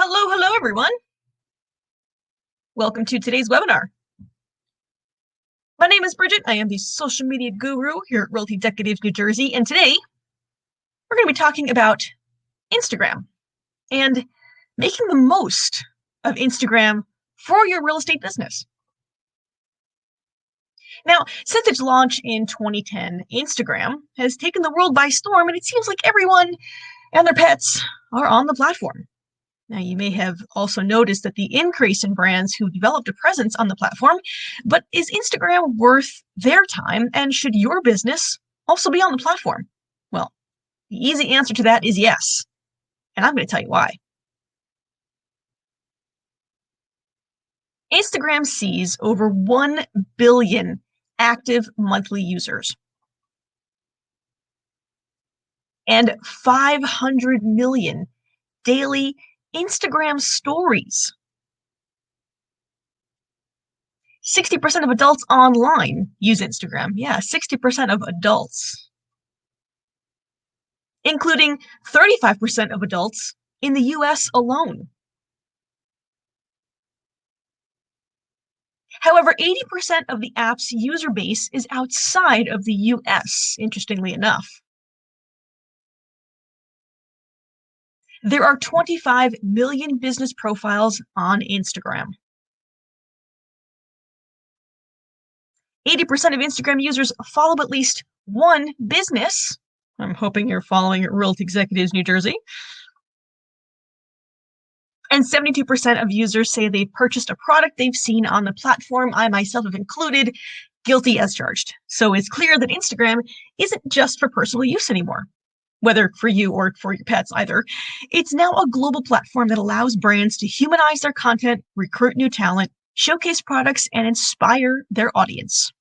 Hello, everyone. Welcome to today's webinar. My name is Bridget. I am the social media guru here at Realty Executives New Jersey, and today we're going to be talking about Instagram and making the most of Instagram for your real estate business. Now, since its launch in 2010, Instagram has taken the world by storm, and it seems like everyone and their pets are on the platform. Now, you may have also noticed that the increase in brands who developed a presence on the platform, but is Instagram worth their time, and should your business also be on the platform? Well, the easy answer to that is yes, and I'm going to tell you why. Instagram sees over 1 billion active monthly users and 500 million daily Instagram stories. 60% of adults online use Instagram. Yeah, 60% of adults, including 35% of adults in the US alone. However, 80% of the app's user base is outside of the US, interestingly enough. There are 25 million business profiles on Instagram. 80% of Instagram users follow at least one business. I'm hoping you're following Realty Executives New Jersey. And 72% of users say they've purchased a product they've seen on the platform. I myself have included, guilty as charged. So it's clear that Instagram isn't just for personal use anymore, whether for you or for your pets either. It's now a global platform that allows brands to humanize their content, recruit new talent, showcase products, and inspire their audience.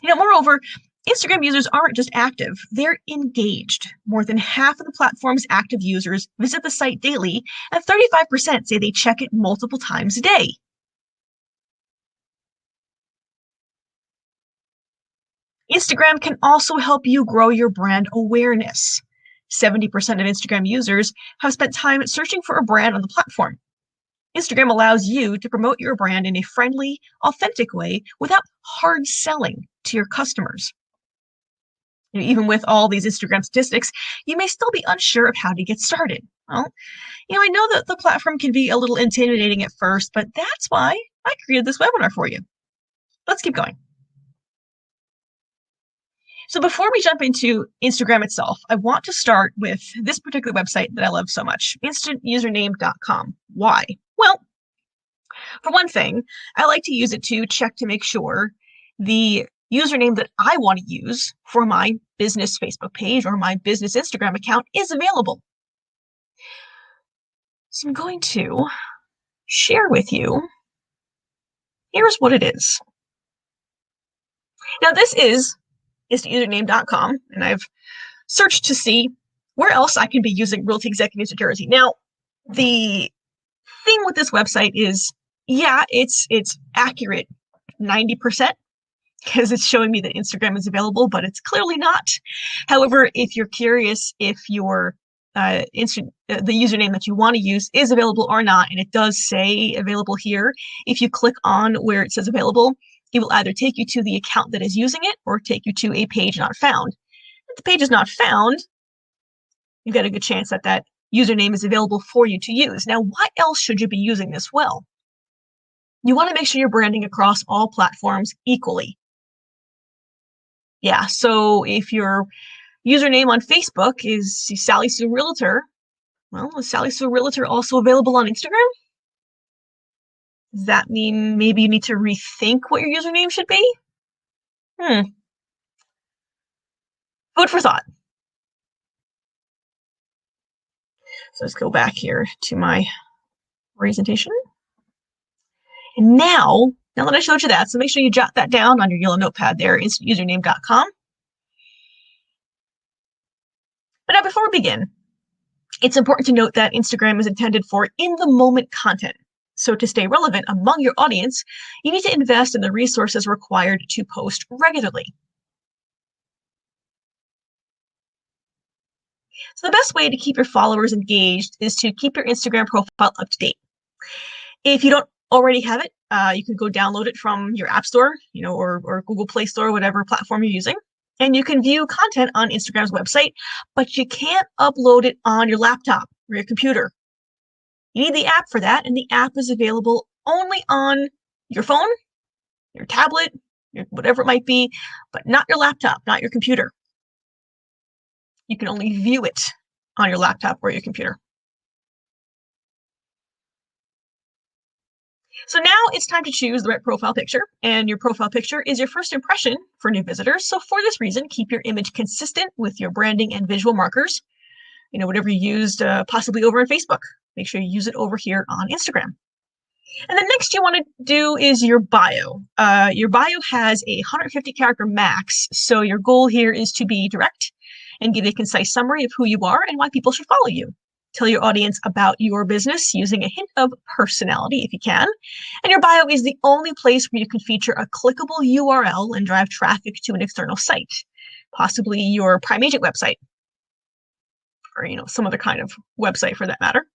Moreover, Instagram users aren't just active, they're engaged. More than half of the platform's active users visit the site daily, and 35% say they check it multiple times a day. Instagram can also help you grow your brand awareness. 70% of Instagram users have spent time searching for a brand on the platform. Instagram allows you to promote your brand in a friendly, authentic way without hard selling to your customers. Even with all these Instagram statistics, you may still be unsure of how to get started. Well, I know that the platform can be a little intimidating at first, but that's why I created this webinar for you. Let's keep going. So before we jump into Instagram itself, I want to start with this particular website that I love so much, instantusername.com. Why? Well, for one thing, I like to use it to check to make sure the username that I want to use for my business Facebook page or my business Instagram account is available. So I'm going to share with you, here's what it is. Now this is instantusername.com, and I've searched to see where else I can be using Realty Executives New Jersey. Now, the thing with this website is, yeah, it's accurate 90%, because it's showing me that Instagram is available, but it's clearly not. However, if you're curious if your the username that you want to use is available or not, and it does say available here, if you click on where it says available, it will either take you to the account that is using it or take you to a page not found. If the page is not found, you've got a good chance that that username is available for you to use. Now, why else should you be using this? Well, you want to make sure you're branding across all platforms equally. Yeah, so if your username on Facebook is Sally Sue Realtor, well, is Sally Sue Realtor also available on Instagram? Does that mean maybe you need to rethink what your username should be? Food for thought. So let's go back here to my presentation. And now that I showed you that, so make sure you jot that down on your yellow notepad there, instantusername.com. But now before we begin, it's important to note that Instagram is intended for in-the-moment content. So to stay relevant among your audience, you need to invest in the resources required to post regularly. So the best way to keep your followers engaged is to keep your Instagram profile up to date. If you don't already have it, you can go download it from your App Store, or Google Play Store, whatever platform you're using. And you can view content on Instagram's website, but you can't upload it on your laptop or your computer. You need the app for that, and the app is available only on your phone, your tablet, whatever it might be, but not your laptop, not your computer. You can only view it on your laptop or your computer. So now it's time to choose the right profile picture, and your profile picture is your first impression for new visitors. So for this reason, keep your image consistent with your branding and visual markers. Whatever you used possibly over on Facebook, make sure you use it over here on Instagram. And then next you want to do is your bio. Your bio has a 150 character max, so your goal here is to be direct and give a concise summary of who you are and why people should follow you. Tell your audience about your business using a hint of personality if you can. And your bio is the only place where you can feature a clickable URL and drive traffic to an external site, possibly your prime agent website, or some other kind of website for that matter.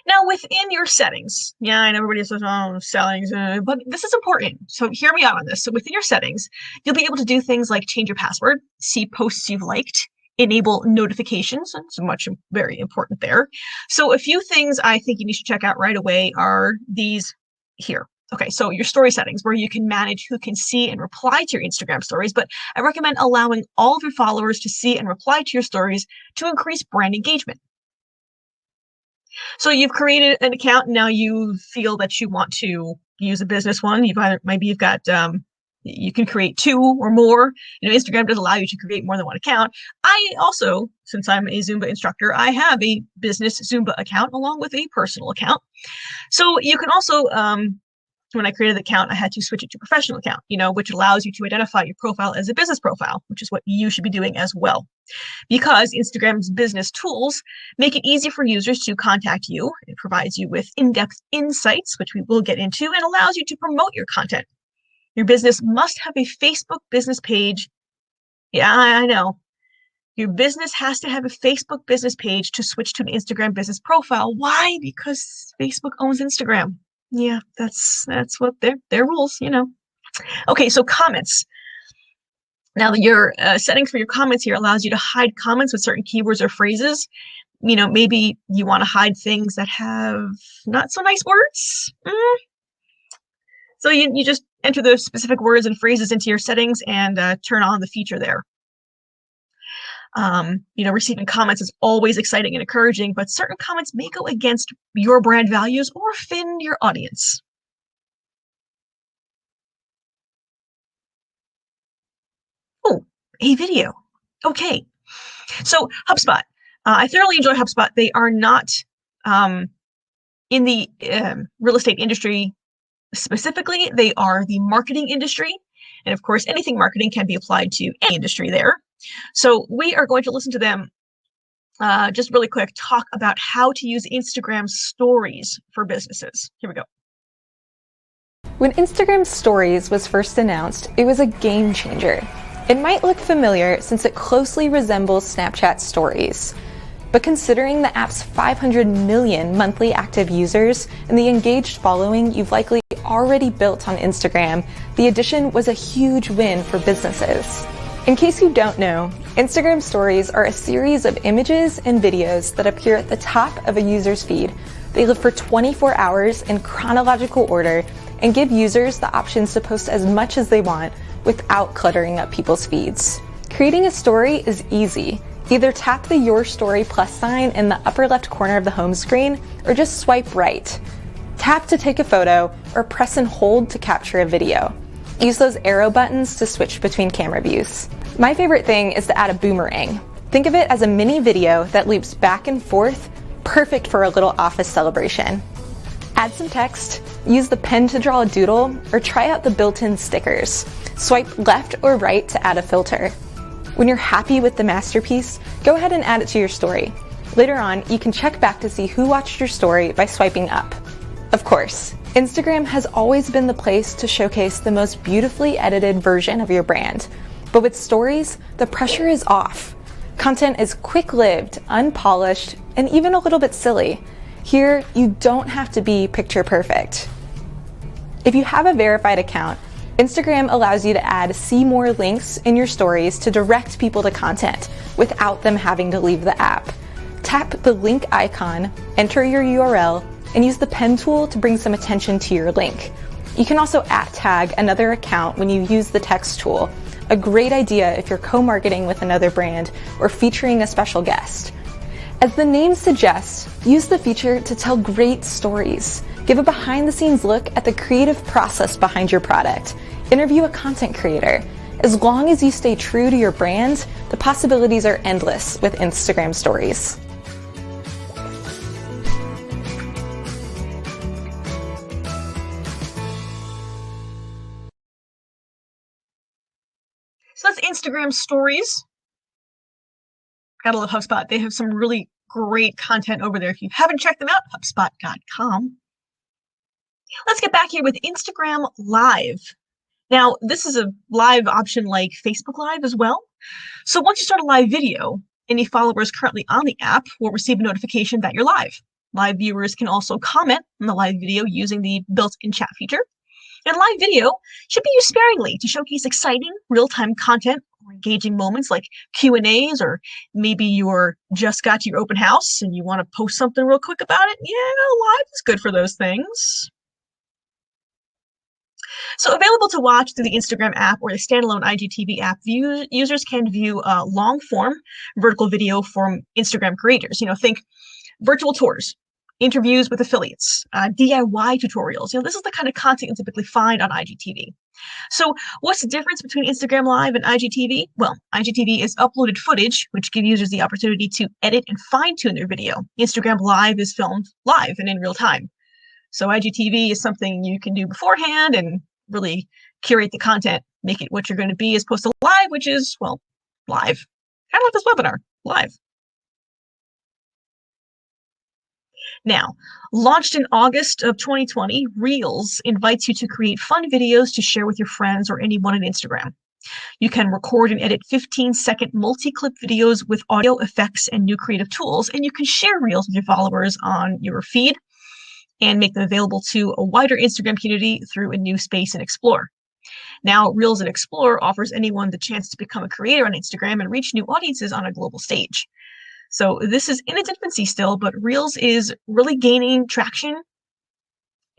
Now, within your settings, and everybody says, oh, settings, but this is important. So hear me out on this. So within your settings, you'll be able to do things like change your password, see posts you've liked, enable notifications. That's very important there. So a few things I think you need to check out right away are these here. Okay, so your story settings, where you can manage who can see and reply to your Instagram stories, but I recommend allowing all of your followers to see and reply to your stories to increase brand engagement. So you've created an account, and now you feel that you want to use a business one. You've got you can create two or more. Instagram does allow you to create more than one account. I also, since I'm a Zumba instructor, I have a business Zumba account along with a personal account. So you can also, when I created the account, I had to switch it to professional account, which allows you to identify your profile as a business profile, which is what you should be doing as well. Because Instagram's business tools make it easy for users to contact you. It provides you with in-depth insights, which we will get into, and allows you to promote your content. Your business must have a Facebook business page. Yeah, I know. Your business has to have a Facebook business page to switch to an Instagram business profile. Why? Because Facebook owns Instagram. Yeah, that's what their rules, Okay, so comments. Now, your settings for your comments here allows you to hide comments with certain keywords or phrases. Maybe you want to hide things that have not so nice words. So you just enter those specific words and phrases into your settings and turn on the feature there. Receiving comments is always exciting and encouraging, but certain comments may go against your brand values or offend your audience. Oh, a video. Okay. So HubSpot. I thoroughly enjoy HubSpot. They are not in the real estate industry specifically. They are the marketing industry. And of course, anything marketing can be applied to any industry there. So we are going to listen to them just really quick talk about how to use Instagram stories for businesses. Here we go. When Instagram Stories was first announced, it was a game changer. It might look familiar since it closely resembles Snapchat Stories. But considering the app's 500 million monthly active users and the engaged following you've likely already built on Instagram, the addition was a huge win for businesses. In case you don't know, Instagram Stories are a series of images and videos that appear at the top of a user's feed. They live for 24 hours in chronological order and give users the options to post as much as they want without cluttering up people's feeds. Creating a story is easy. Either tap the Your Story plus sign in the upper left corner of the home screen or just swipe right. Tap to take a photo or press and hold to capture a video. Use those arrow buttons to switch between camera views. My favorite thing is to add a boomerang. Think of it as a mini video that loops back and forth, perfect for a little office celebration. Add some text, use the pen to draw a doodle, or try out the built-in stickers. Swipe left or right to add a filter. When you're happy with the masterpiece, go ahead and add it to your story. Later on, you can check back to see who watched your story by swiping up. Of course, Instagram has always been the place to showcase the most beautifully edited version of your brand. But with stories, the pressure is off. Content is quick-lived, unpolished, and even a little bit silly. Here, you don't have to be picture perfect. If you have a verified account, Instagram allows you to add see more links in your stories to direct people to content without them having to leave the app. Tap the link icon, enter your URL, and use the pen tool to bring some attention to your link. You can also @tag another account when you use the text tool, a great idea if you're co-marketing with another brand or featuring a special guest. As the name suggests, use the feature to tell great stories. Give a behind-the-scenes look at the creative process behind your product. Interview a content creator. As long as you stay true to your brand, the possibilities are endless with Instagram stories. So that's Instagram stories. Gotta love HubSpot. They have some really great content over there. If you haven't checked them out, HubSpot.com. Let's get back here with Instagram Live. Now, this is a live option like Facebook Live as well. So once you start a live video, any followers currently on the app will receive a notification that you're live. Live viewers can also comment on the live video using the built-in chat feature. And live video should be used sparingly to showcase exciting real-time content or engaging moments like Q&As, or maybe you're just got to your open house and you want to post something real quick about it. Yeah, live is good for those things. So available to watch through the Instagram app or the standalone IGTV app, users can view long-form vertical video from Instagram creators. Think virtual tours, interviews with affiliates, DIY tutorials. This is the kind of content you typically find on IGTV. So what's the difference between Instagram Live and IGTV? Well, IGTV is uploaded footage, which give users the opportunity to edit and fine-tune their video. Instagram Live is filmed live and in real time. So IGTV is something you can do beforehand and really curate the content, make it what you're going to be, as opposed to live, which is, well, live. Kind of like this webinar, live. Now, launched in August of 2020, Reels invites you to create fun videos to share with your friends or anyone on Instagram. You can record and edit 15-second multi-clip videos with audio effects and new creative tools, and you can share Reels with your followers on your feed and make them available to a wider Instagram community through a new space in Explore. Now, Reels in Explore offers anyone the chance to become a creator on Instagram and reach new audiences on a global stage. So this is in its infancy still, but Reels is really gaining traction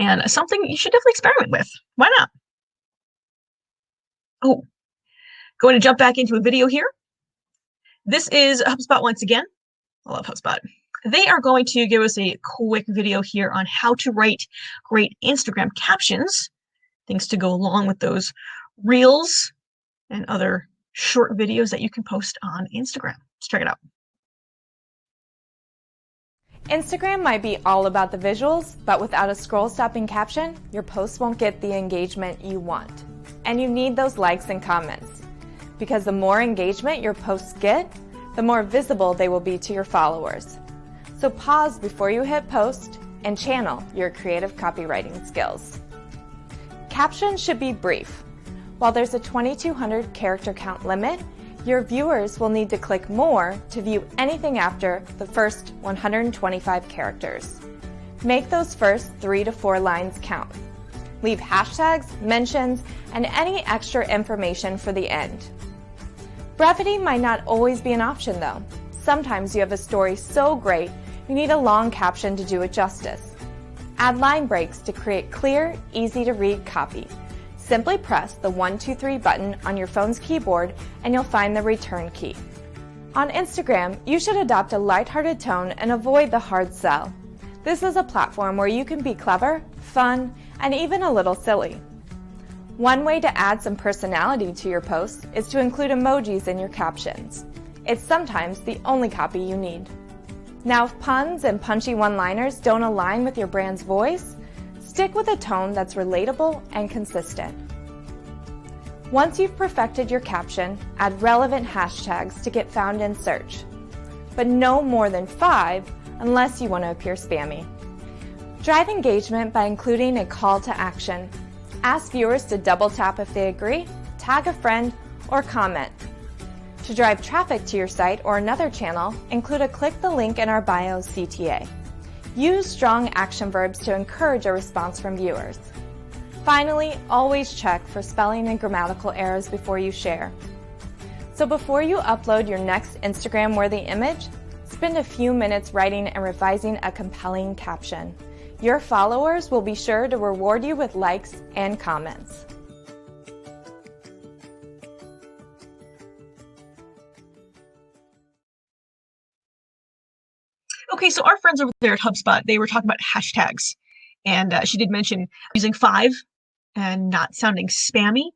and something you should definitely experiment with. Why not? Oh, going to jump back into a video here. This is HubSpot once again. I love HubSpot. They are going to give us a quick video here on how to write great Instagram captions, things to go along with those Reels and other short videos that you can post on Instagram. Let's check it out. Instagram might be all about the visuals, but without a scroll-stopping caption, your posts won't get the engagement you want. And you need those likes and comments, because the more engagement your posts get, the more visible they will be to your followers. So pause before you hit post and channel your creative copywriting skills. Captions should be brief. While there's a 2,200 character count limit, your viewers will need to click more to view anything after the first 125 characters. Make those first 3 to 4 lines count. Leave hashtags, mentions, and any extra information for the end. Brevity might not always be an option though. Sometimes you have a story so great, you need a long caption to do it justice. Add line breaks to create clear, easy to read copy. Simply press the 1, 2, 3 button on your phone's keyboard and you'll find the return key. On Instagram, you should adopt a lighthearted tone and avoid the hard sell. This is a platform where you can be clever, fun, and even a little silly. One way to add some personality to your posts is to include emojis in your captions. It's sometimes the only copy you need. Now, if puns and punchy one-liners don't align with your brand's voice, stick with a tone that's relatable and consistent. Once you've perfected your caption, add relevant hashtags to get found in search, but no more than 5 unless you want to appear spammy. Drive engagement by including a call to action. Ask viewers to double tap if they agree, tag a friend, or comment. To drive traffic to your site or another channel, include a click the link in our bio CTA. Use strong action verbs to encourage a response from viewers. Finally, always check for spelling and grammatical errors before you share. So before you upload your next Instagram-worthy image, spend a few minutes writing and revising a compelling caption. Your followers will be sure to reward you with likes and comments. Okay, so our friends over there at HubSpot, they were talking about hashtags. And she did mention using 5 and not sounding spammy.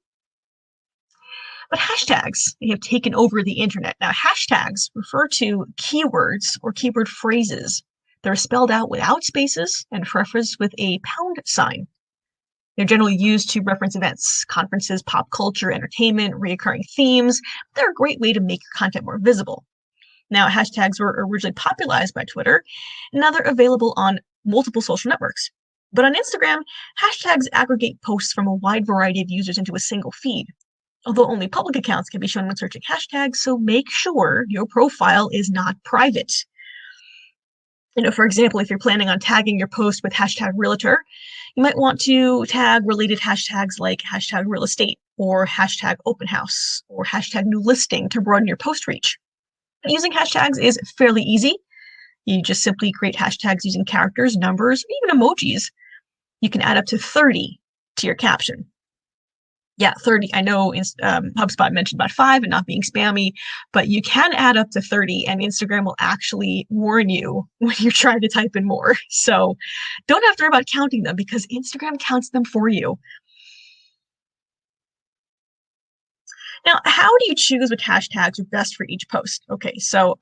But hashtags, they have taken over the internet. Now, hashtags refer to keywords or keyword phrases that are spelled out without spaces and referenced with a pound sign. They're generally used to reference events, conferences, pop culture, entertainment, recurring themes. They're a great way to make your content more visible. Now, hashtags were originally popularized by Twitter, and now they're available on multiple social networks. But on Instagram, hashtags aggregate posts from a wide variety of users into a single feed. Although only public accounts can be shown when searching hashtags, so make sure your profile is not private. For example, if you're planning on tagging your post with hashtag realtor, you might want to tag related hashtags like hashtag real estate or hashtag open house or hashtag new listing to broaden your post reach. Using hashtags is fairly easy. You just simply create hashtags using characters, numbers, even emojis. You can add up to 30 to your caption. Yeah, 30. I know HubSpot mentioned about 5 and not being spammy, but you can add up to 30 and Instagram will actually warn you when you're trying to type in more. So don't have to worry about counting them because Instagram counts them for you. Now, how do you choose which hashtags are best for each post? Okay, so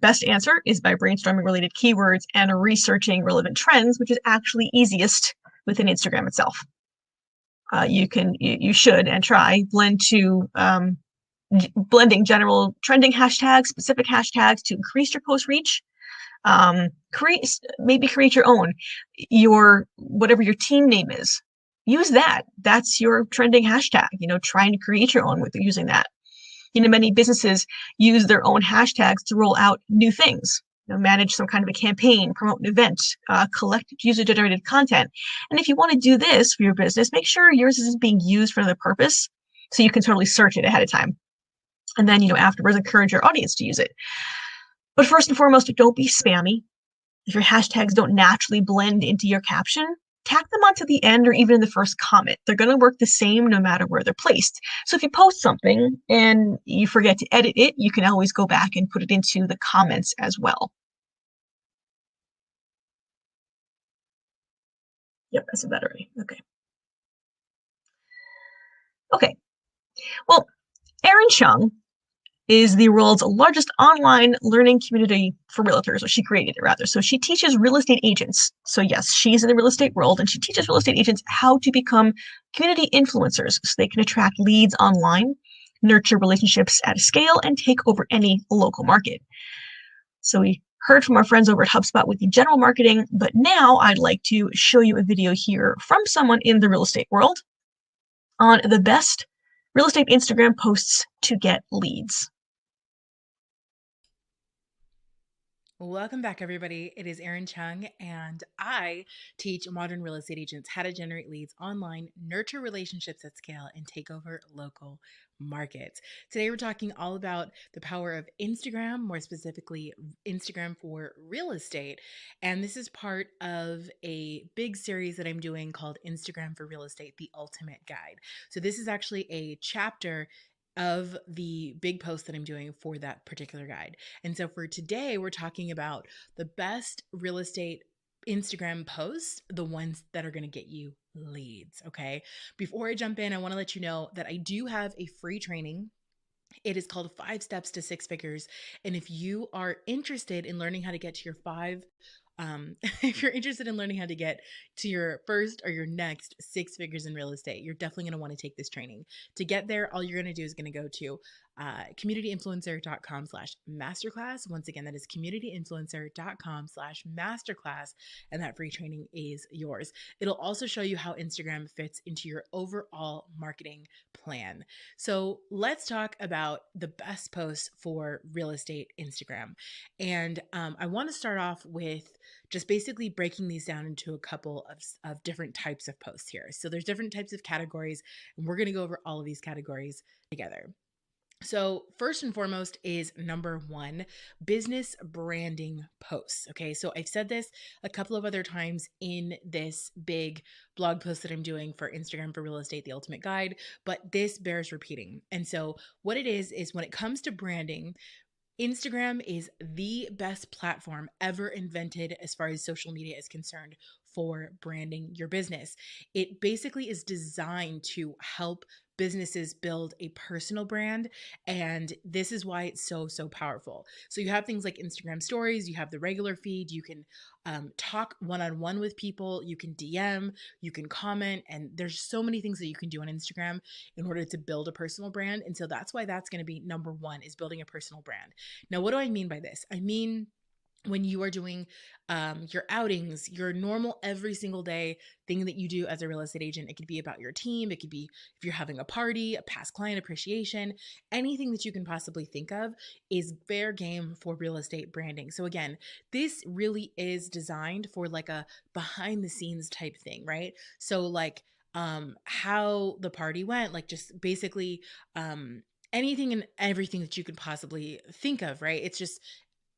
best answer is by brainstorming related keywords and researching relevant trends, which is actually easiest within Instagram itself. You should and try blending general trending hashtags, specific hashtags to increase your post reach. Create your own, whatever your team name is. Use that. That's your trending hashtag. Trying to create your own with using that. Many businesses use their own hashtags to roll out new things. Manage some kind of a campaign, promote an event, collect user-generated content. And if you want to do this for your business, make sure yours isn't being used for another purpose, so you can totally search it ahead of time. And then, afterwards, encourage your audience to use it. But first and foremost, don't be spammy. If your hashtags don't naturally blend into your caption, tack them onto the end or even in the first comment. They're going to work the same no matter where they're placed. So if you post something and you forget to edit it, you can always go back and put it into the comments as well. Yep, I said that already. Okay. Well, Erin Chung is the world's largest online learning community for realtors, or she created it rather. So she teaches real estate agents. So yes, she's in the real estate world and she teaches real estate agents how to become community influencers so they can attract leads online, nurture relationships at a scale, and take over any local market. So we heard from our friends over at HubSpot with the general marketing, but now I'd like to show you a video here from someone in the real estate world on the best real estate Instagram posts to get leads. Welcome back, everybody. It is Erin Chung, and I teach modern real estate agents how to generate leads online, nurture relationships at scale, and take over local markets. Today, we're talking all about the power of Instagram, more specifically Instagram for real estate. And this is part of a big series that I'm doing called Instagram for Real Estate, the Ultimate Guide. So this is actually a chapter of the big post that I'm doing for that particular guide. And so for today, we're talking about the best real estate Instagram posts, the ones that are going to get you leads. Okay. Before I jump in, I want to let you know that I do have a free training. It is called 5 Steps to 6 Figures. And if you are interested in learning how to get to your if you're interested in learning how to get to your first or your next 6 figures in real estate, you're definitely going to want to take this training. To get there, all you're going to do is going to go to communityinfluencer.com/masterclass. Once again, that is communityinfluencer.com/masterclass, and that free training is yours. It'll also show you how Instagram fits into your overall marketing plan. So let's talk about the best posts for real estate Instagram. And I want to start off with just basically breaking these down into a couple of different types of posts here. So there's different types of categories, and we're going to go over all of these categories together. So first and foremost is number one, business branding posts. Okay, so I've said this a couple of other times in this big blog post that I'm doing for Instagram for Real Estate, the Ultimate Guide, but this bears repeating. And so what it is when it comes to branding, Instagram is the best platform ever invented as far as social media is concerned for branding your business. It basically is designed to help businesses build a personal brand, and this is why it's so powerful. So you have things like Instagram stories, you have the regular feed, you can talk one-on-one with people, you can DM, you can comment, and there's so many things that you can do on Instagram in order to build a personal brand. And so that's why that's going to be number one, is building a personal brand. Now, what do I mean by this? I mean, when you are doing your outings, your normal every single day thing that you do as a real estate agent, it could be about your team. It could be if you're having a party, a past client appreciation, anything that you can possibly think of is fair game for real estate branding. So again, this really is designed for like a behind the scenes type thing, right? So like how the party went, like just basically anything and everything that you could possibly think of, right? It's just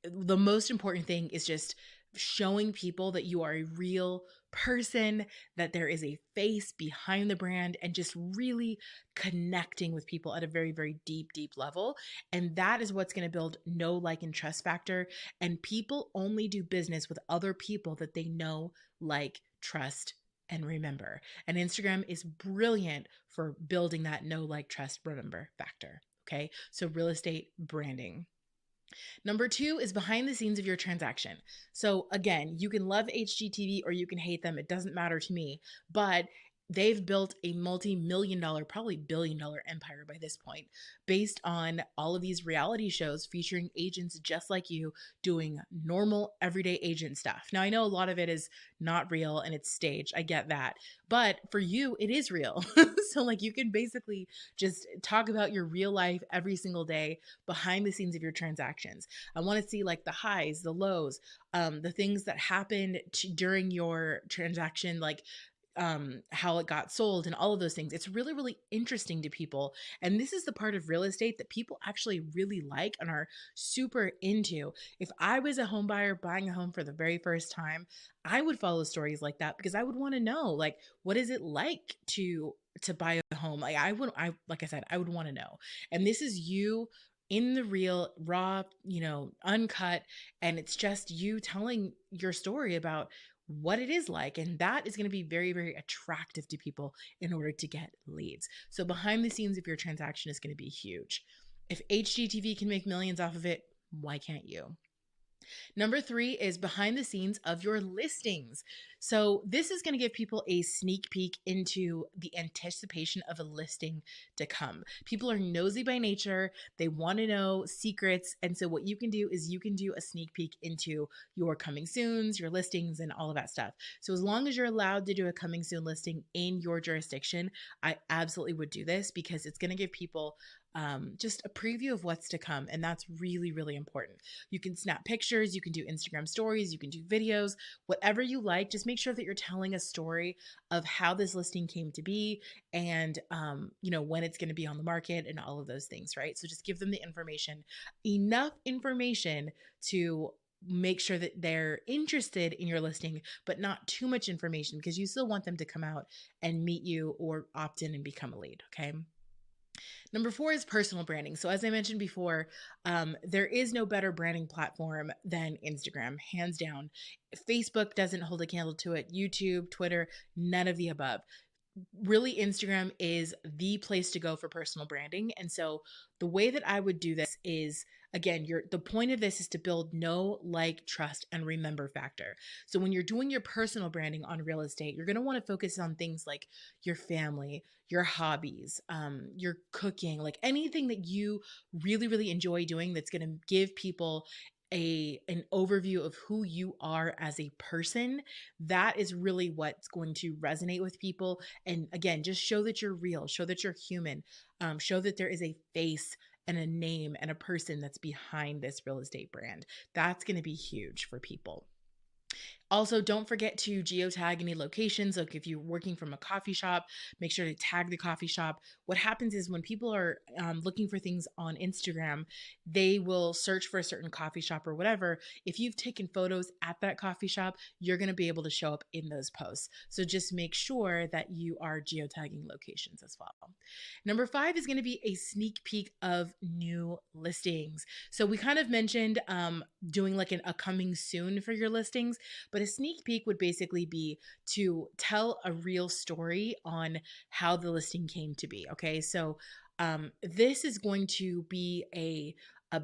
the most important thing is just showing people that you are a real person, that there is a face behind the brand, and just really connecting with people at a very deep level. And that is what's going to build know, like, and trust factor. And people only do business with other people that they know, like, trust, and remember. And Instagram is brilliant for building that know, like, trust, remember factor. Okay. So real estate branding. Number two is behind the scenes of your transaction. So again, you can love HGTV or you can hate them. It doesn't matter to me, but they've built a multi-million-dollar, probably billion-dollar empire by this point, based on all of these reality shows featuring agents just like you doing normal, everyday agent stuff. Now, I know a lot of it is not real and it's staged. I get that. But for you, it is real. So like you can basically just talk about your real life every single day behind the scenes of your transactions. I want to see like the highs, the lows, the things that happened during your transaction, like how it got sold and all of those things. It's really interesting to people. And this is the part of real estate that people actually really like and are super into. If I was a home buyer buying a home for the very first time, I would follow stories like that because I would want to know, like, what is it like to buy a home? Like like I said, I would want to know. And this is you in the real, raw, uncut, and it's just you telling your story about what it is like. And that is going to be very attractive to people in order to get leads. So behind the scenes of your transaction is going to be huge. If HGTV can make millions off of it, why can't you? Number three is behind the scenes of your listings. So this is going to give people a sneak peek into the anticipation of a listing to come. People are nosy by nature. They want to know secrets. And so what you can do is you can do a sneak peek into your coming soons, your listings, and all of that stuff. So as long as you're allowed to do a coming soon listing in your jurisdiction, I absolutely would do this because it's going to give people just a preview of what's to come. And that's really important. You can snap pictures, you can do Instagram stories, you can do videos, whatever you like. Just make sure that you're telling a story of how this listing came to be and, when it's going to be on the market and all of those things, right? So just give them the information, enough information to make sure that they're interested in your listing, but not too much information because you still want them to come out and meet you or opt in and become a lead. Okay. Number four is personal branding. So as I mentioned before, there is no better branding platform than Instagram, hands down. Facebook doesn't hold a candle to it. YouTube, Twitter, none of the above. really Instagram is the place to go for personal branding. And so the way that I would do this is, again, the point of this is to build know, like, trust, and remember factor. So when you're doing your personal branding on real estate, you're going to want to focus on things like your family, your hobbies, your cooking, like anything that you really, really enjoy doing that's going to give people an overview of who you are as a person. That is really what's going to resonate with people. And again, just show that you're real, show that you're human, show that there is a face and a name and a person that's behind this real estate brand. That's going to be huge for people. Also, don't forget to geotag any locations. Like if you're working from a coffee shop, make sure to tag the coffee shop. What happens is when people are looking for things on Instagram, they will search for a certain coffee shop or whatever. If you've taken photos at that coffee shop, you're going to be able to show up in those posts. So just make sure that you are geotagging locations as well. Number 5 is going to be a sneak peek of new listings. So we kind of mentioned doing like a coming soon for your listings, but a sneak peek would basically be to tell a real story on how the listing came to be. Okay. So this is going to be a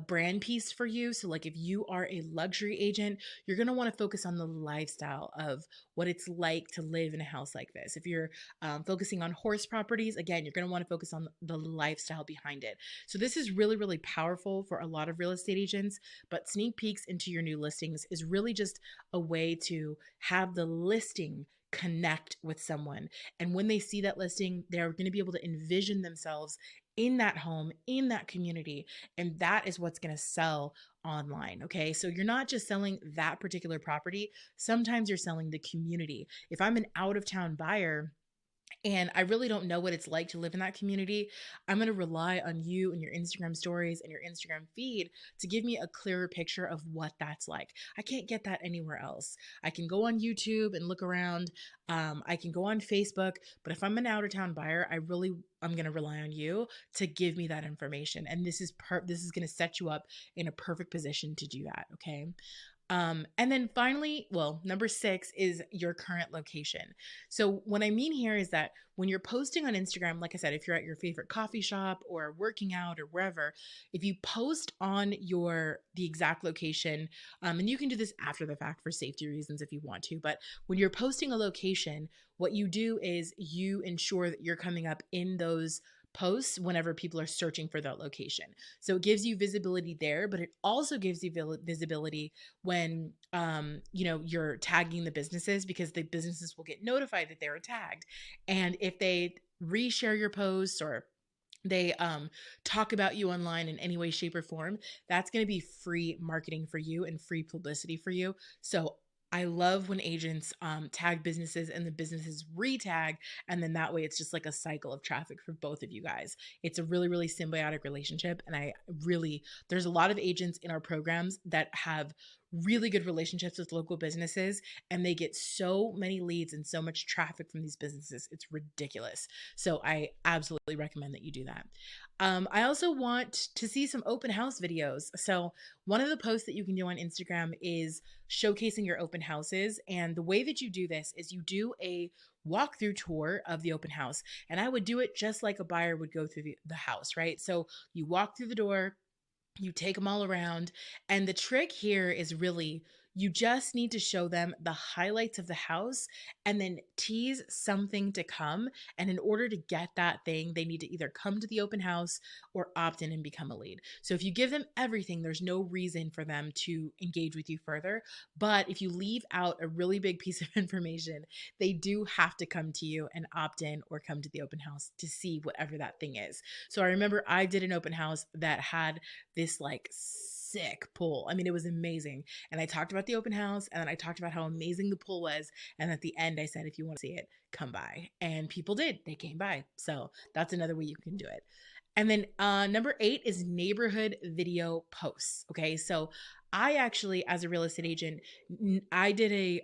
brand piece for you. So like if you are a luxury agent, you're going to want to focus on the lifestyle of what it's like to live in a house like this. If you're focusing on horse properties, again, you're going to want to focus on the lifestyle behind it. So this is really, really powerful for a lot of real estate agents, but sneak peeks into your new listings is really just a way to have the listing connect with someone. And when they see that listing, they're going to be able to envision themselves in that home, in that community. And that is what's going to sell online. Okay. So you're not just selling that particular property. Sometimes you're selling the community. If I'm an out of town buyer, and I really don't know what it's like to live in that community, I'm going to rely on you and your Instagram stories and your Instagram feed to give me a clearer picture of what that's like. I can't get that anywhere else. I can go on YouTube and look around. I can go on Facebook, but if I'm an out of town buyer, I'm going to rely on you to give me that information. And this is going to set you up in a perfect position to do that. Okay. And then finally, well, number 6 is your current location. So what I mean here is that when you're posting on Instagram, like I said, if you're at your favorite coffee shop or working out or wherever, if you post on the exact location, and you can do this after the fact for safety reasons if you want to, but when you're posting a location, what you do is you ensure that you're coming up in those posts whenever people are searching for that location. So it gives you visibility there, but it also gives you visibility when you're tagging the businesses, because the businesses will get notified that they're tagged. And if they reshare your posts or they talk about you online in any way, shape, or form, that's going to be free marketing for you and free publicity for you. So I love when agents tag businesses and the businesses retag, and then that way it's just like a cycle of traffic for both of you guys. It's a really, really symbiotic relationship. And there's a lot of agents in our programs that have really good relationships with local businesses, and they get so many leads and so much traffic from these businesses. It's ridiculous. So I absolutely recommend that you do that. I also want to see some open house videos. So one of the posts that you can do on Instagram is showcasing your open houses. And the way that you do this is you do a walkthrough tour of the open house. And I would do it just like a buyer would go through the house, right? So you walk through the door, you take them all around. And the trick here is really, you just need to show them the highlights of the house and then tease something to come. And in order to get that thing, they need to either come to the open house or opt in and become a lead. So if you give them everything, there's no reason for them to engage with you further. But if you leave out a really big piece of information, they do have to come to you and opt in or come to the open house to see whatever that thing is. So I remember I did an open house that had this like sick pool. I mean, it was amazing. And I talked about the open house, and then I talked about how amazing the pool was. And at the end, I said, if you want to see it, come by. And people did. They came by. So that's another way you can do it. And then number 8 is neighborhood video posts. Okay. So I actually, as a real estate agent, I did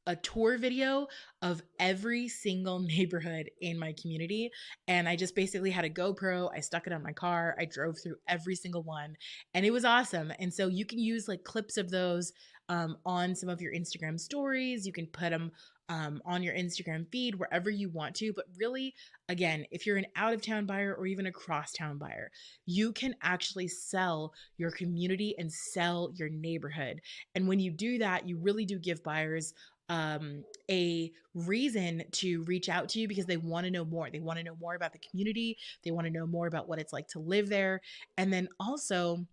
a tour video of every single neighborhood in my community. And I just basically had a GoPro. I stuck it on my car. I drove through every single one, and it was awesome. And so you can use like clips of those on some of your Instagram stories. You can put them on your Instagram feed, wherever you want to. But really, again, if you're an out of town buyer or even a crosstown buyer, you can actually sell your community and sell your neighborhood. And when you do that, you really do give buyers a reason to reach out to you because they want to know more. They want to know more about the community. They want to know more about what it's like to live there. And then also,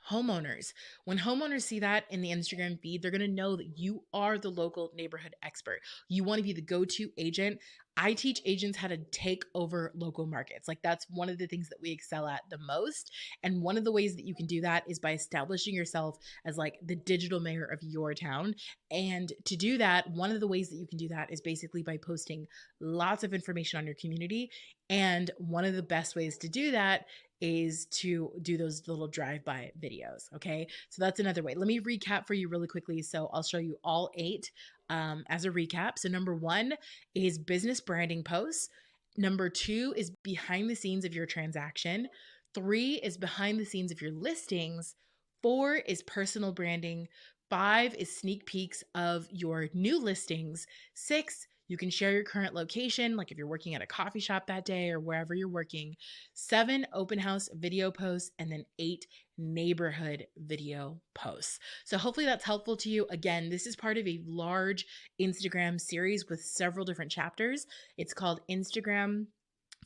homeowners. When homeowners see that in the Instagram feed, they're going to know that you are the local neighborhood expert. You want to be the go-to agent. I teach agents how to take over local markets. Like, that's one of the things that we excel at the most. And one of the ways that you can do that is by establishing yourself as like the digital mayor of your town. And to do that, one of the ways that you can do that is basically by posting lots of information on your community. And one of the best ways to do that is to do those little drive-by videos. Okay, so that's another way. Let me recap for you really quickly. So I'll show you all 8 as a recap. So number 1 is business branding posts. Number 2 is behind the scenes of your transaction. 3 is behind the scenes of your listings. 4 is personal branding. 5 is sneak peeks of your new listings. 6, you can share your current location, like if you're working at a coffee shop that day or wherever you're working. 7, open house video posts, and then 8, neighborhood video posts. So hopefully that's helpful to you. Again, this is part of a large Instagram series with several different chapters. It's called Instagram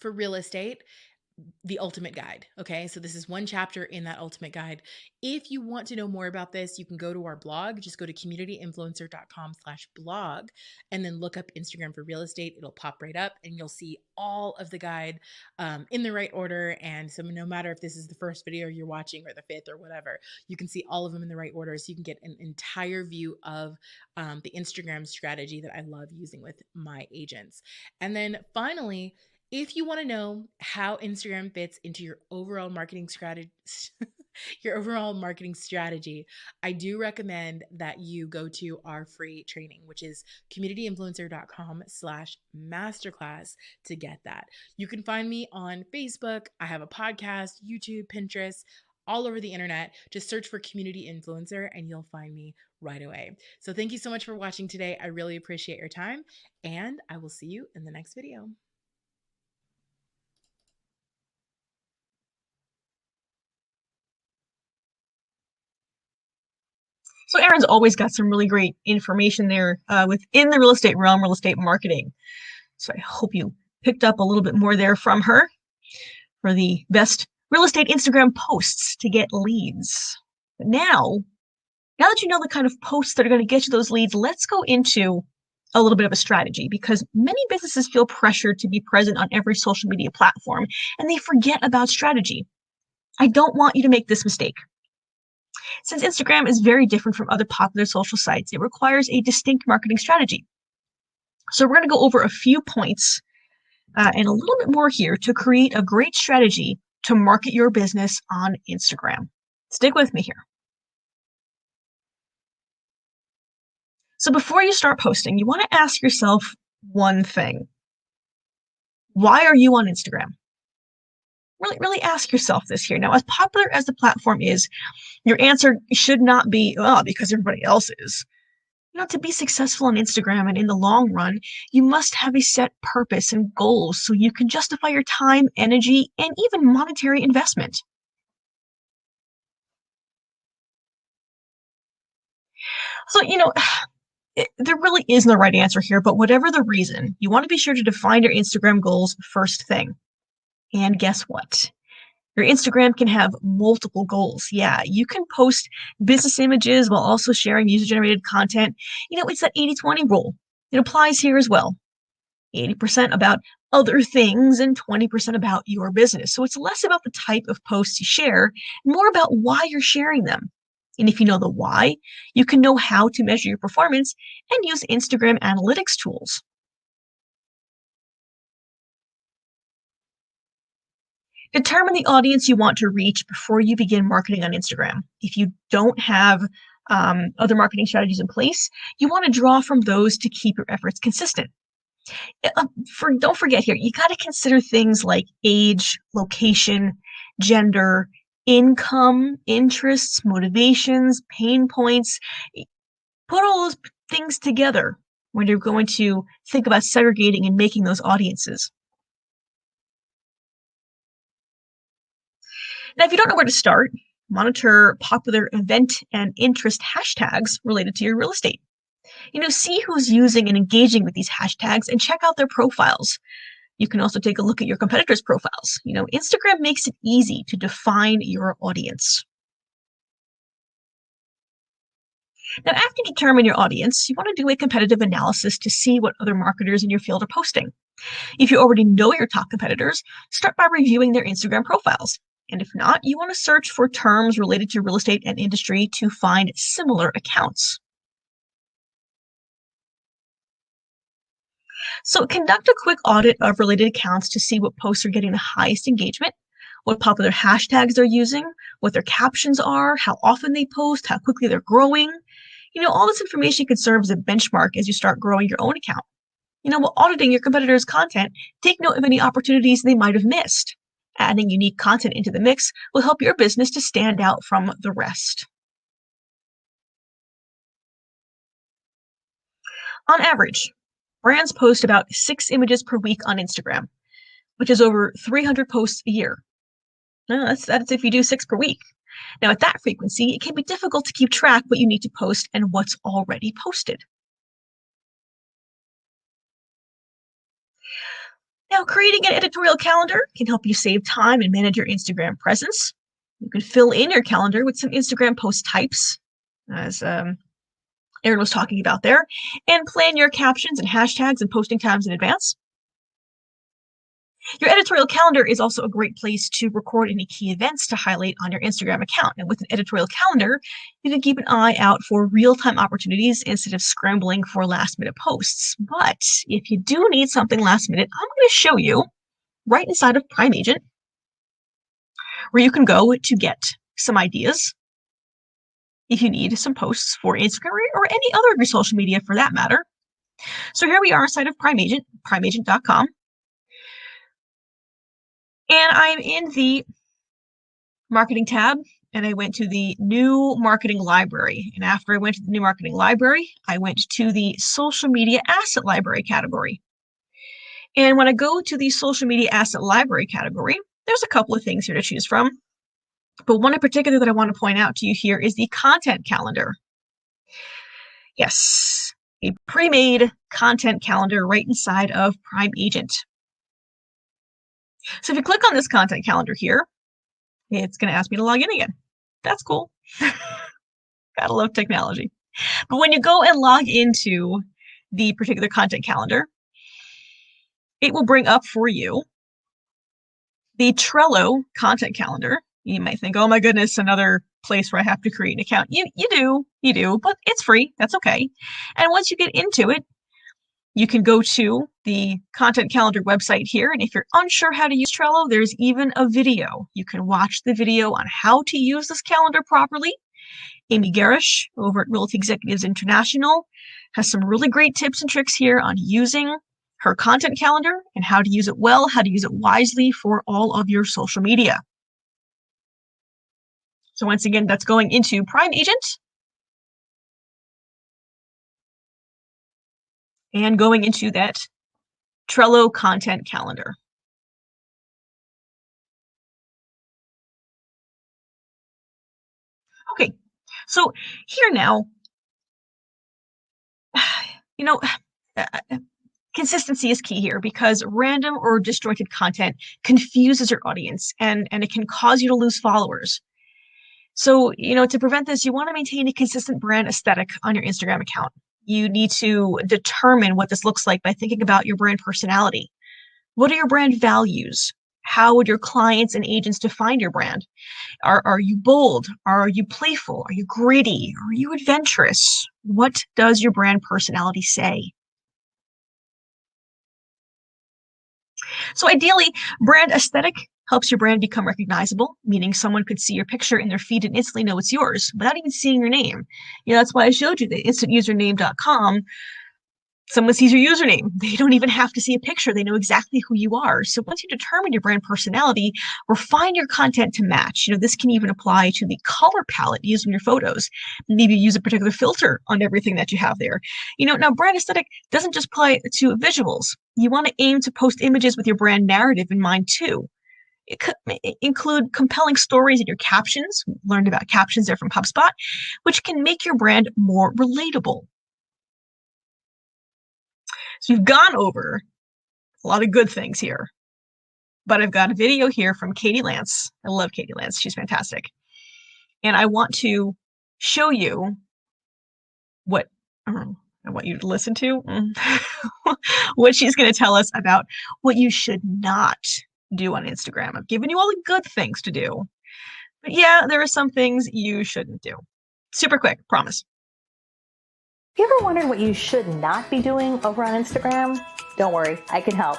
for Real Estate, the ultimate guide. Okay, so this is one chapter in that ultimate guide. If you want to know more about this, you can go to our blog. Just go to communityinfluencer.com/blog and then look up Instagram for Real Estate. It'll pop right up and you'll see all of the guide in the right order. And so no matter if this is the first video you're watching or the 5th or whatever, you can see all of them in the right order. So you can get an entire view of the Instagram strategy that I love using with my agents. And then finally, if you want to know how Instagram fits into your overall marketing strategy, I do recommend that you go to our free training, which is communityinfluencer.com/masterclass to get that. You can find me on Facebook. I have a podcast, YouTube, Pinterest, all over the internet. Just search for Community Influencer and you'll find me right away. So thank you so much for watching today. I really appreciate your time and I will see you in the next video. So Erin's always got some really great information there within the real estate realm, real estate marketing. So I hope you picked up a little bit more there from her for the best real estate Instagram posts to get leads. But now that you know the kind of posts that are going to get you those leads, let's go into a little bit of a strategy, because many businesses feel pressured to be present on every social media platform and they forget about strategy. I don't want you to make this mistake. Since Instagram is very different from other popular social sites, it requires a distinct marketing strategy. So we're going to go over a few points and a little bit more here to create a great strategy to market your business on Instagram. Stick with me here. So before you start posting, you want to ask yourself one thing. Why are you on Instagram? Really ask yourself this here. Now, as popular as the platform is, your answer should not be, oh, because everybody else is. You know, to be successful on Instagram and in the long run, you must have a set purpose and goals so you can justify your time, energy, and even monetary investment. So, there really is no right answer here, but whatever the reason, you want to be sure to define your Instagram goals first thing. And guess what? Your Instagram can have multiple goals. Yeah, you can post business images while also sharing user-generated content. It's that 80-20 rule. It applies here as well. 80% about other things and 20% about your business. So it's less about the type of posts you share, more about why you're sharing them. And if you know the why, you can know how to measure your performance and use Instagram analytics tools. Determine the audience you want to reach before you begin marketing on Instagram. If you don't have other marketing strategies in place, you want to draw from those to keep your efforts consistent. Don't forget here, you got to consider things like age, location, gender, income, interests, motivations, pain points. Put all those things together when you're going to think about segregating and making those audiences. Now, if you don't know where to start, monitor popular event and interest hashtags related to your real estate. See who's using and engaging with these hashtags and check out their profiles. You can also take a look at your competitors' profiles. Instagram makes it easy to define your audience. Now, after you determine your audience, you want to do a competitive analysis to see what other marketers in your field are posting. If you already know your top competitors, start by reviewing their Instagram profiles. And if not, you want to search for terms related to real estate and industry to find similar accounts. So conduct a quick audit of related accounts to see what posts are getting the highest engagement, what popular hashtags they're using, what their captions are, how often they post, how quickly they're growing. All this information can serve as a benchmark as you start growing your own account. While auditing your competitors' content, take note of any opportunities they might have missed. Adding unique content into the mix will help your business to stand out from the rest. On average, brands post about 6 images per week on Instagram, which is over 300 posts a year. That's if you do 6 per week. Now, at that frequency, it can be difficult to keep track what you need to post and what's already posted. Now, creating an editorial calendar can help you save time and manage your Instagram presence. You can fill in your calendar with some Instagram post types, as Erin was talking about there, and plan your captions and hashtags and posting times in advance. Your editorial calendar is also a great place to record any key events to highlight on your Instagram account. And with an editorial calendar, you can keep an eye out for real-time opportunities instead of scrambling for last-minute posts. But if you do need something last-minute, I'm going to show you right inside of Prime Agent, where you can go to get some ideas if you need some posts for Instagram or any other of your social media for that matter. So here we are inside of Prime Agent, primeagent.com. And I'm in the marketing tab, and I went to the new marketing library. And after I went to the new marketing library, I went to the social media asset library category. And when I go to the social media asset library category, there's a couple of things here to choose from. But one in particular that I want to point out to you here is the content calendar. Yes, a pre-made content calendar right inside of Prime Agent. So if you click on this content calendar here, it's going to ask me to log in again. That's cool. Gotta love technology. But when you go and log into the particular content calendar, it will bring up for you the Trello content calendar. You might think, oh my goodness, another place where I have to create an account. You do, but it's free. That's okay. And once you get into it, you can go to the content calendar website here. And if you're unsure how to use Trello, there's even a video. You can watch the video on how to use this calendar properly. Amy Garish over at Realty Executives International has some really great tips and tricks here on using her content calendar and how to use it well, how to use it wisely for all of your social media. So once again, that's going into Prime Agent and going into that Trello content calendar. Okay, so here now, consistency is key here because random or disjointed content confuses your audience and it can cause you to lose followers. So, to prevent this, you want to maintain a consistent brand aesthetic on your Instagram account. You need to determine what this looks like by thinking about your brand personality. What are your brand values? How would your clients and agents define your brand? Are you bold? Are you playful? Are you gritty? Are you adventurous? What does your brand personality say? So ideally, brand aesthetic helps your brand become recognizable, meaning someone could see your picture in their feed and instantly know it's yours without even seeing your name. That's why I showed you the instantusername.com Someone sees your username. They don't even have to see a picture. They know exactly who you are. So once you determine your brand personality, refine your content to match. This can even apply to the color palette used in your photos. Maybe use a particular filter on everything that you have there. Now brand aesthetic doesn't just apply to visuals. You want to aim to post images with your brand narrative in mind too. It could include compelling stories in your captions. We learned about captions there from HubSpot, which can make your brand more relatable. So we've gone over a lot of good things here, but I've got a video here from Katie Lance. I love Katie Lance. She's fantastic. And I want to show you what I want you to listen to, what she's going to tell us about what you should not do on Instagram. I've given you all the good things to do, but yeah, there are some things you shouldn't do. Super quick, promise. Have you ever wondered what you should not be doing over on Instagram? Don't worry, I can help.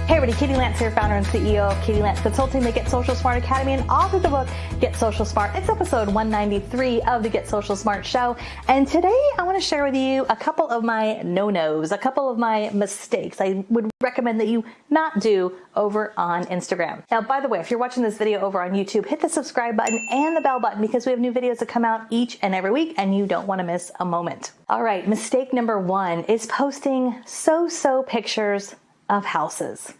Hey everybody, Katie Lance here, founder and CEO of Katie Lance Consulting, the Get Social Smart Academy, and author of the book, Get Social Smart. It's episode 193 of the Get Social Smart show. And today I want to share with you a couple of my no-nos, a couple of my mistakes I would recommend that you not do over on Instagram. Now, by the way, if you're watching this video over on YouTube, hit the subscribe button and the bell button because we have new videos that come out each and every week and you don't want to miss a moment. All right, mistake number one is posting so-so pictures of houses.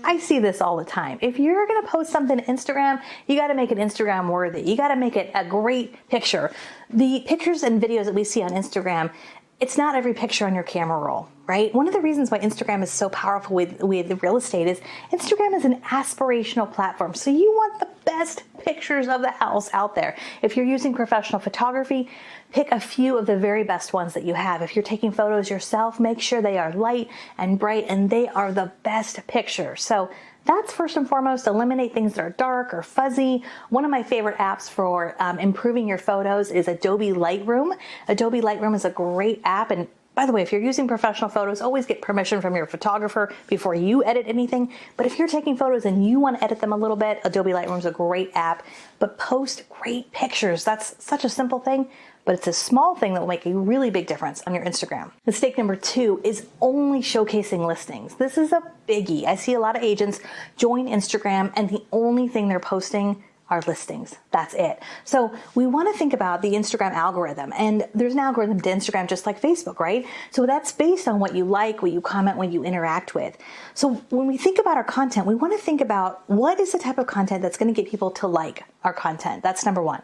I see this all the time. If you're going to post something to Instagram, you got to make it Instagram worthy. You got to make it a great picture. The pictures and videos that we see on Instagram, it's not every picture on your camera roll, right? One of the reasons why Instagram is so powerful with real estate is Instagram is an aspirational platform. So you want the best pictures of the house out there. If you're using professional photography, pick a few of the very best ones that you have. If you're taking photos yourself, make sure they are light and bright and they are the best pictures. So that's first and foremost. Eliminate things that are dark or fuzzy. One of my favorite apps for improving your photos is Adobe Lightroom. Adobe Lightroom is a great app, and by the way, if you're using professional photos, always get permission from your photographer before you edit anything. But if you're taking photos and you want to edit them a little bit, Adobe Lightroom is a great app. But post great pictures. That's such a simple thing, but it's a small thing that will make a really big difference on your Instagram. Mistake number two is only showcasing listings. This is a biggie. I see a lot of agents join Instagram and the only thing they're posting are listings. That's it. So we want to think about the Instagram algorithm, and there's an algorithm to Instagram just like Facebook, right? So that's based on what you like, what you comment, what you interact with. So when we think about our content, we want to think about what is the type of content that's going to get people to like our content. That's number one.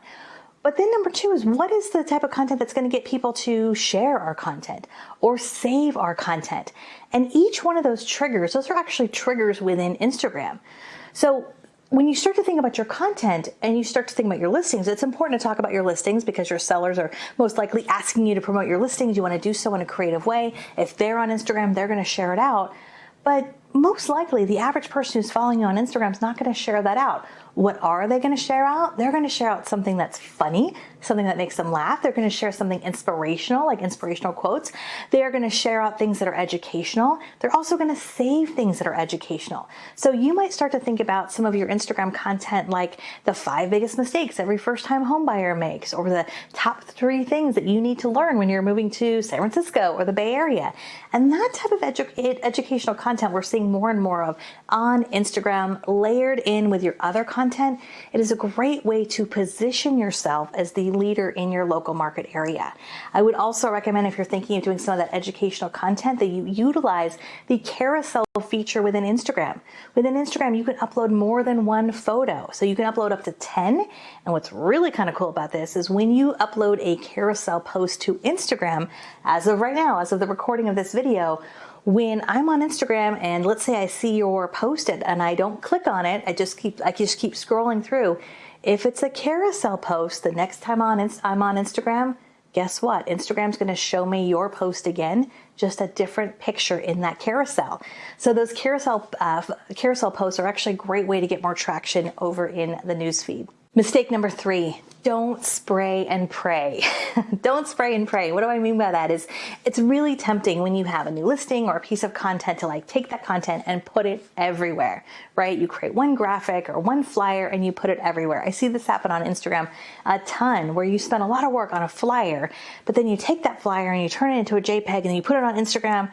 But then number two is what is the type of content that's going to get people to share our content or save our content? And each one of those triggers, those are actually triggers within Instagram. So when you start to think about your content and you start to think about your listings, it's important to talk about your listings because your sellers are most likely asking you to promote your listings. You want to do so in a creative way. If they're on Instagram, they're going to share it out. But most likely the average person who's following you on Instagram is not going to share that out. What are they going to share out? They're going to share out something that's funny, something that makes them laugh. They're going to share something inspirational, like inspirational quotes. They are going to share out things that are educational. They're also going to save things that are educational. So you might start to think about some of your Instagram content like the 5 biggest mistakes every first-time home buyer makes, or the top 3 things that you need to learn when you're moving to San Francisco or the Bay Area. And that type of educational content we're seeing more and more of on Instagram, layered in with your other content. It is a great way to position yourself as the leader in your local market area. I would also recommend, if you're thinking of doing some of that educational content, that you utilize the carousel feature within Instagram. Within Instagram, you can upload more than 1 photo. So you can upload up to 10. And what's really kind of cool about this is when you upload a carousel post to Instagram, as of right now, as of the recording of this video, when I'm on Instagram and let's say I see your post and I don't click on it, I just keep scrolling through. If it's a carousel post, the next time I'm on Instagram, guess what? Instagram's going to show me your post again, just a different picture in that carousel. So those carousel posts are actually a great way to get more traction over in the newsfeed. Mistake number 3, don't spray and pray. Don't spray and pray. What do I mean by that is it's really tempting when you have a new listing or a piece of content to like take that content and put it everywhere, right? You create one graphic or one flyer and you put it everywhere. I see this happen on Instagram a ton, where you spend a lot of work on a flyer, but then you take that flyer and you turn it into a JPEG and you put it on Instagram.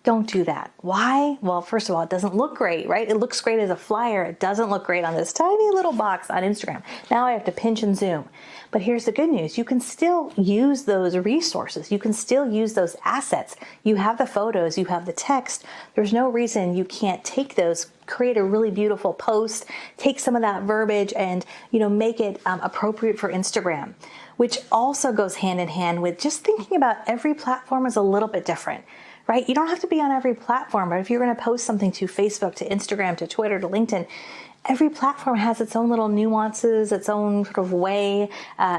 Don't do that. Why? Well, first of all, it doesn't look great, right? It looks great as a flyer. It doesn't look great on this tiny little box on Instagram. Now I have to pinch and zoom. But here's the good news. You can still use those resources. You can still use those assets. You have the photos, you have the text. There's no reason you can't take those, create a really beautiful post, take some of that verbiage and, make it appropriate for Instagram, which also goes hand in hand with just thinking about every platform is a little bit different. Right? You don't have to be on every platform, but if you're going to post something to Facebook, to Instagram, to Twitter, to LinkedIn, every platform has its own little nuances, its own sort of way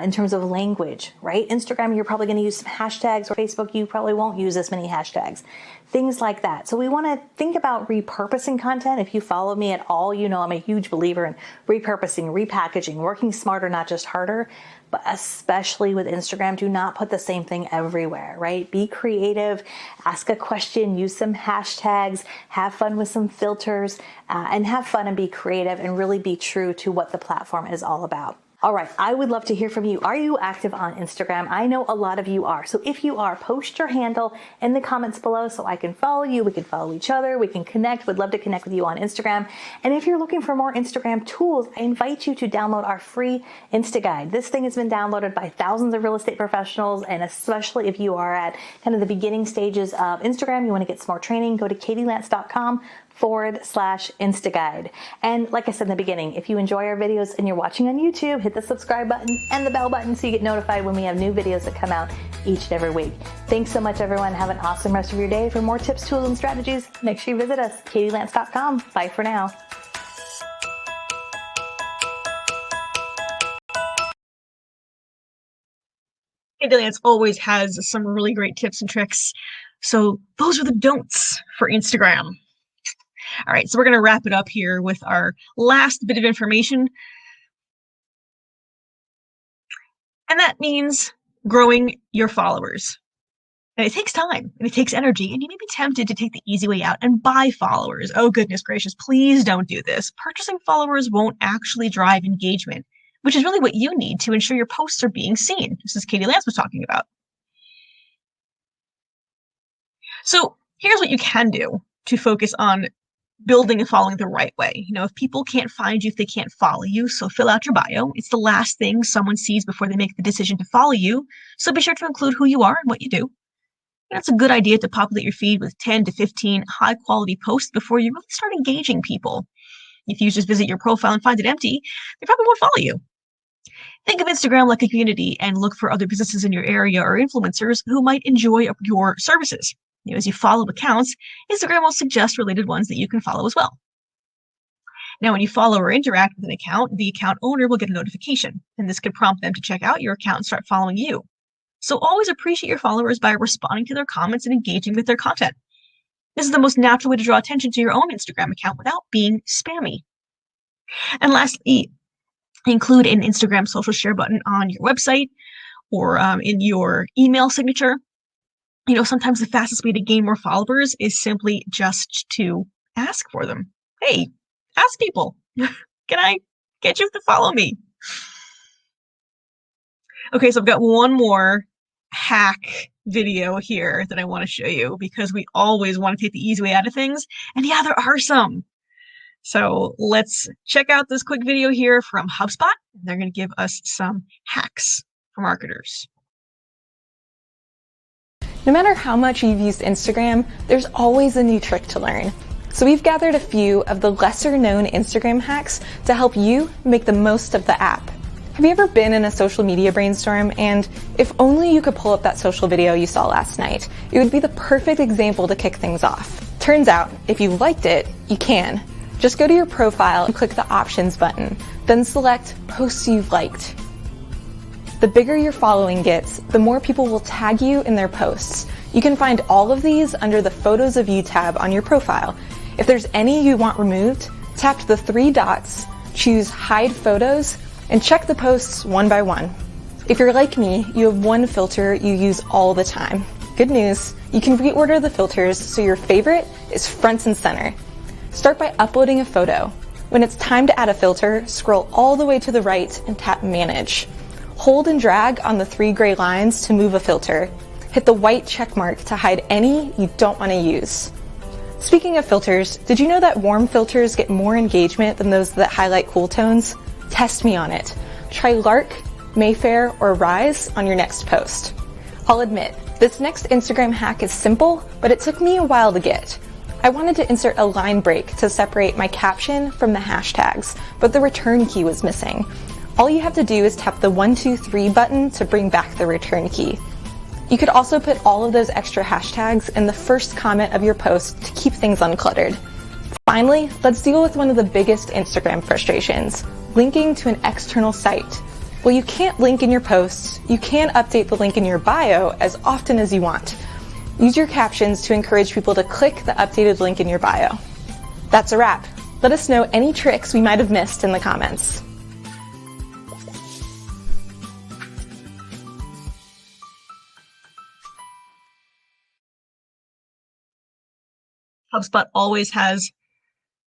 in terms of language, right? Instagram, you're probably going to use some hashtags, or Facebook, you probably won't use as many hashtags, things like that. So we want to think about repurposing content. If you follow me at all, I'm a huge believer in repurposing, repackaging, working smarter, not just harder. But especially with Instagram, do not put the same thing everywhere, right? Be creative, ask a question, use some hashtags, have fun with some filters, and have fun and be creative and really be true to what the platform is all about. All right, I would love to hear from you. Are you active on Instagram? I know a lot of you are. So if you are, post your handle in the comments below so I can follow you. We can follow each other. We can connect. Would love to connect with you on Instagram. And if you're looking for more Instagram tools, I invite you to download our free Insta Guide. This thing has been downloaded by thousands of real estate professionals, and especially if you are at kind of the beginning stages of Instagram, you want to get some more training, go to katielance.com/InstaGuide. And like I said in the beginning, if you enjoy our videos and you're watching on YouTube, hit the subscribe button and the bell button so you get notified when we have new videos that come out each and every week. Thanks so much, everyone. Have an awesome rest of your day. For more tips, tools, and strategies, make sure you visit us, katielance.com. Bye for now. Katie Lance always has some really great tips and tricks. So those are the don'ts for Instagram. All right, so we're going to wrap it up here with our last bit of information. And that means growing your followers. And it takes time and it takes energy, and you may be tempted to take the easy way out and buy followers. Oh, goodness gracious, please don't do this. Purchasing followers won't actually drive engagement, which is really what you need to ensure your posts are being seen, just as Katie Lance was talking about. So here's what you can do to focus on building and following the right way. If people can't find you if they can't follow you, so fill out your bio. It's the last thing someone sees before they make the decision to follow you. So be sure to include who you are and what you do. It's a good idea to populate your feed with 10 to 15 high quality posts before you really start engaging people. If you just visit your profile and find it empty, they probably won't follow you. Think of Instagram like a community and look for other businesses in your area or influencers who might enjoy your services. As you follow accounts, Instagram will suggest related ones that you can follow as well. Now, when you follow or interact with an account, the account owner will get a notification, and this could prompt them to check out your account and start following you. So always appreciate your followers by responding to their comments and engaging with their content. This is the most natural way to draw attention to your own Instagram account without being spammy. And lastly, include an Instagram social share button on your website or in your email signature. Sometimes the fastest way to gain more followers is simply just to ask for them. Hey, ask people, can I get you to follow me? Okay, so I've got one more hack video here that I want to show you because we always want to take the easy way out of things. And yeah, there are some. So let's check out this quick video here from HubSpot. They're going to give us some hacks for marketers. No matter how much you've used Instagram, there's always a new trick to learn. So we've gathered a few of the lesser known Instagram hacks to help you make the most of the app. Have you ever been in a social media brainstorm and if only you could pull up that social video you saw last night, it would be the perfect example to kick things off. Turns out, if you liked it, you can. Just go to your profile and click the options button, then select posts you've liked. The bigger your following gets, the more people will tag you in their posts. You can find all of these under the Photos of You tab on your profile. If there's any you want removed, tap the 3 dots, choose Hide Photos, and check the posts one by one. If you're like me, you have one filter you use all the time. Good news, you can reorder the filters so your favorite is front and center. Start by uploading a photo. When it's time to add a filter, scroll all the way to the right and tap Manage. Hold and drag on the 3 gray lines to move a filter. Hit the white check mark to hide any you don't want to use. Speaking of filters, did you know that warm filters get more engagement than those that highlight cool tones? Test me on it. Try Lark, Mayfair, or Rise on your next post. I'll admit, this next Instagram hack is simple, but it took me a while to get. I wanted to insert a line break to separate my caption from the hashtags, but the return key was missing. All you have to do is tap the 1, 2, 3 button to bring back the return key. You could also put all of those extra hashtags in the first comment of your post to keep things uncluttered. Finally, let's deal with one of the biggest Instagram frustrations, linking to an external site. Well, you can't link in your posts, you can update the link in your bio as often as you want. Use your captions to encourage people to click the updated link in your bio. That's a wrap. Let us know any tricks we might have missed in the comments. HubSpot always has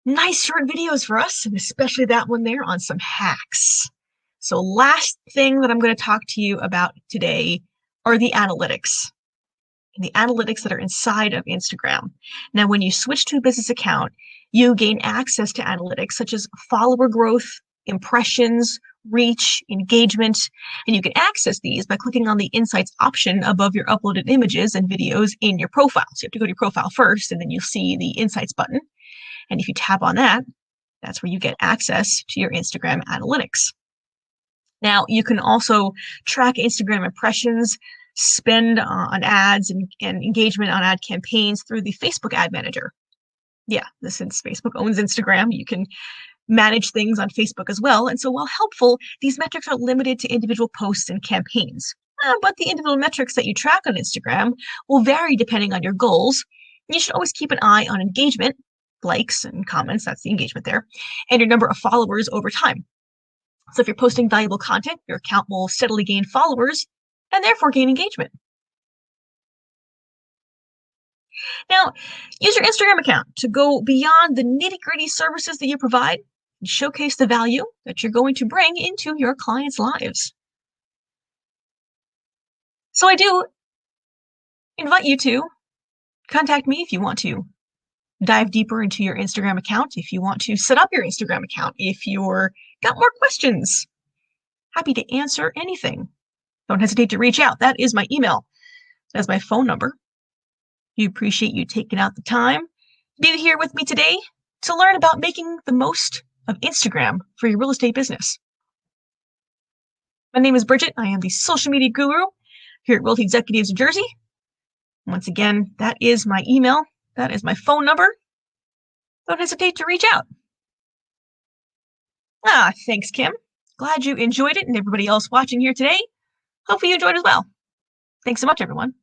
nice short videos for us, and especially that one there on some hacks. So last thing that I'm going to talk to you about today are the analytics. The analytics that are inside of Instagram. Now, when you switch to a business account, you gain access to analytics such as follower growth, impressions, reach, engagement, and you can access these by clicking on the Insights option above your uploaded images and videos in your profile. So you have to go to your profile first, and then you'll see the Insights button. And if you tap on that, that's where you get access to your Instagram analytics. Now, you can also track Instagram impressions, spend on ads, and engagement on ad campaigns through the Facebook Ad Manager. Yeah, since Facebook owns Instagram, you can manage things on Facebook as well. And so while helpful, these metrics are limited to individual posts and campaigns. But the individual metrics that you track on Instagram will vary depending on your goals. You should always keep an eye on engagement, likes and comments, that's the engagement there, and your number of followers over time. So if you're posting valuable content, your account will steadily gain followers and therefore gain engagement. Now, use your Instagram account to go beyond the nitty-gritty services that you provide and showcase the value that you're going to bring into your clients' lives. So I do invite you to contact me if you want to dive deeper into your Instagram account, if you want to set up your Instagram account, if you're got more questions. Happy to answer anything. Don't hesitate to reach out. That is my email. That's my phone number. We appreciate you taking out the time to be here with me today to learn about making the most of Instagram for your real estate business. My name is Bridget. I am the social media guru here at Realty Executives of Jersey. Once again, that is my email. That is my phone number. Don't hesitate to reach out. Thanks, Kim. Glad you enjoyed it, and everybody else watching here today. Hopefully you enjoyed as well. Thanks so much, everyone.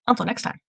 Until next time.